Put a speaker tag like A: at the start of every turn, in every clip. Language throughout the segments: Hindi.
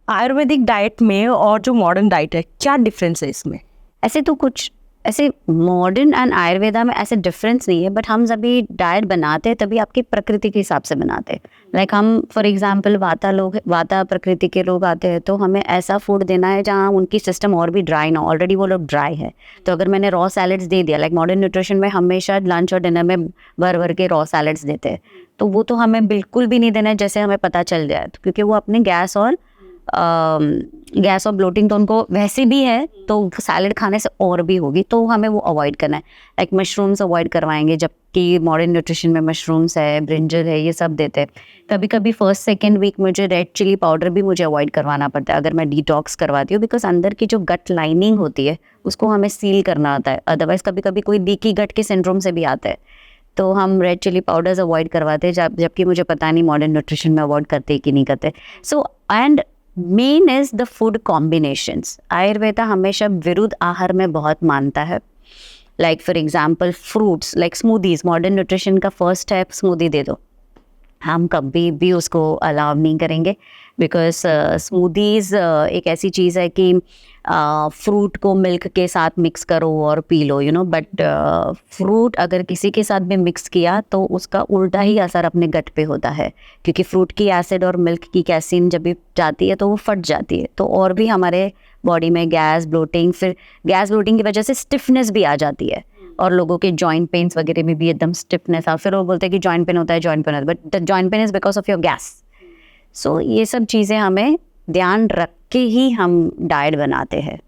A: आयुर्वेदिक डाइट में और जो मॉडर्न डाइट है, क्या डिफरेंस है इसमें?
B: ऐसे तो कुछ ऐसे मॉडर्न एंड आयुर्वेदा में ऐसे डिफरेंस नहीं है, बट हम जब भी डाइट बनाते हैं तभी आपकी प्रकृति के हिसाब से बनाते हैं। लाइक हम फॉर एग्जांपल वाता प्रकृति के लोग आते हैं तो हमें ऐसा फूड देना है जहाँ उनकी सिस्टम और भी ड्राई ना, ऑलरेडी वो लोग ड्राई है। तो अगर मैंने रॉ सैलड्स दे दिया, लाइक मॉडर्न न्यूट्रिशन में हमेशा लंच और डिनर में भर भर के रॉ सैलड्स देते हैं, तो वो तो हमें बिल्कुल भी नहीं देना है जैसे हमें पता चल जाए, क्योंकि वो अपने गैस और ब्लोटिंग तो उनको वैसे भी है, तो सैलड खाने से और भी होगी, तो हमें वो अवॉइड करना है। लाइक मशरूम्स अवॉइड करवाएंगे, जबकि मॉडर्न न्यूट्रिशन में मशरूम्स है, ब्रिंजल है, ये सब देते हैं। कभी कभी फर्स्ट सेकेंड वीक मुझे रेड चिली पाउडर भी मुझे अवॉइड करवाना पड़ता है अगर मैं डिटॉक्स करवाती हूँ, बिकॉज अंदर की जो गट लाइनिंग होती है उसको हमें सील करना आता है। अदरवाइज कभी कभी कोई लीकी गट के सिंड्रोम से भी आता है, तो हम रेड चिली पाउडर्स अवॉइड करवाते हैं, जबकि मुझे पता नहीं मॉडर्न न्यूट्रिशन में अवॉइड करते कि नहीं करते। So and main is the food combinations. Ayurveda हमेशा विरुद्ध आहार में बहुत मानता है। Like for example fruits, like smoothies, modern nutrition का फर्स्ट स्टेप स्मूदी दे दो, हम कभी भी उसको अलाउ नहीं करेंगे, बिकॉज स्मूदीज़ एक ऐसी चीज़ है कि फ्रूट को मिल्क के साथ मिक्स करो और पी लो, बट फ्रूट अगर किसी के साथ भी मिक्स किया तो उसका उल्टा ही असर अपने गट पे होता है, क्योंकि फ्रूट की एसिड और मिल्क की कैसीन जब भी जाती है तो वो फट जाती है, तो और भी हमारे बॉडी में गैस ब्लोटिंग, फिर गैस ब्लोटिंग की वजह से स्टिफनेस भी आ जाती है, और लोगों के जॉइंट पेन्स वगैरह में भी एकदम स्टिफनेस आ, फिर वो बोलते हैं कि जॉइंट पेन होता है, जॉइंट पेन होता है, but the joint pain is because of your gas. So ये सब चीज़ें हमें ध्यान रख के ही हम डाइट बनाते हैं।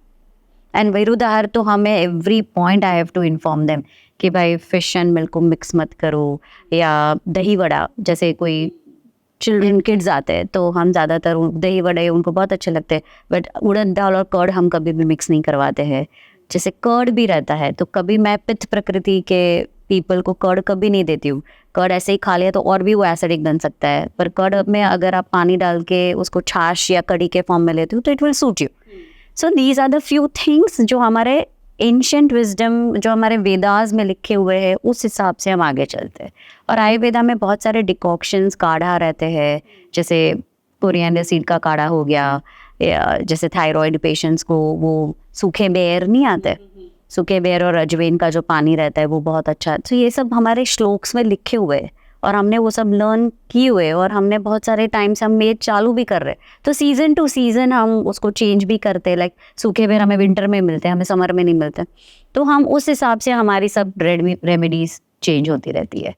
B: एंड विरुद्ध आहार तो हमें every point I have to inform them कि भाई फिश एंड मिल्क को मिक्स मत करो, या दही वड़ा, जैसे कोई चिल्ड्रन किड्स आते हैं तो हम ज़्यादातर दही वड़े उनको बहुत अच्छे लगते हैं, बट उड़द दाल और कर्ड हम कभी भी मिक्स नहीं करवाते हैं। जैसे कर्ड भी रहता है तो कभी मैं पित्त प्रकृति के पीपल को कर्ड कभी नहीं देती हूँ। कर्ड ऐसे ही खा लिया तो और भी वो एसिडिक बन सकता है, पर कर्ड में अगर आप पानी डाल के उसको छाछ या कड़ी के फॉर्म में लेते हो तो it will suit you. So these are the few things जो हमारे एंशिएंट विजडम, जो हमारे वेदास में लिखे हुए हैं, उस हिसाब से हम आगे चलते हैं। और आयुर्वेदा में बहुत सारे डिकॉक्शंस, काढ़ा रहते हैं, जैसे कोरिएंडर सीड का काढ़ा हो गया, या जैसे थायराइड पेशेंट्स को वो सूखे बेर नहीं आते, सूखे बेर और अजवाइन का जो पानी रहता है वो बहुत अच्छा है। तो ये सब हमारे श्लोक्स में लिखे हुए हैं और हमने वो सब लर्न किए हुए, और हमने बहुत सारे टाइम से हम ये चालू भी कर रहे हैं। तो सीज़न टू सीज़न हम उसको चेंज भी करते हैं। लाइक सूखे बेर हमें विंटर में मिलते हैं, हमें समर में नहीं मिलते, तो हम उस हिसाब से हमारी सब रेमेडीज चेंज होती रहती है।